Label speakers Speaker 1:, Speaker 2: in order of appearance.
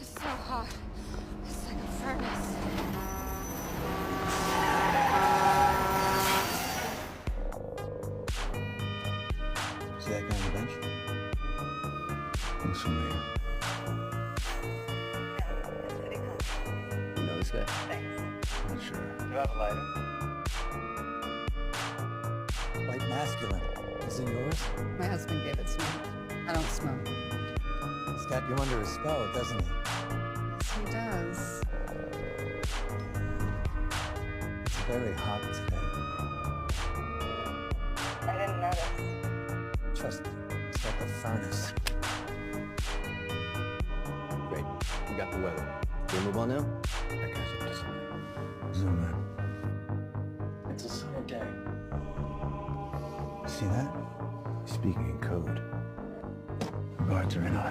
Speaker 1: It's so hot. It's like a furnace.
Speaker 2: See that guy on the bench? Looks familiar.
Speaker 3: You know this guy?
Speaker 2: Not sure.
Speaker 3: You have a lighter?
Speaker 2: White masculine. Is it yours?
Speaker 1: My husband gave it to me. I don't smoke.
Speaker 2: He's got you under a spell, doesn't he?
Speaker 1: Yes, he does.
Speaker 2: It's very hot today.
Speaker 1: I didn't notice.
Speaker 2: Trust me, it's like a furnace.
Speaker 3: Great. We got the weather. Can we move on now?
Speaker 2: That guy's up to something. Zoom in.
Speaker 3: It's a sunny day.
Speaker 2: See that? He's speaking in code. Guards are in on it.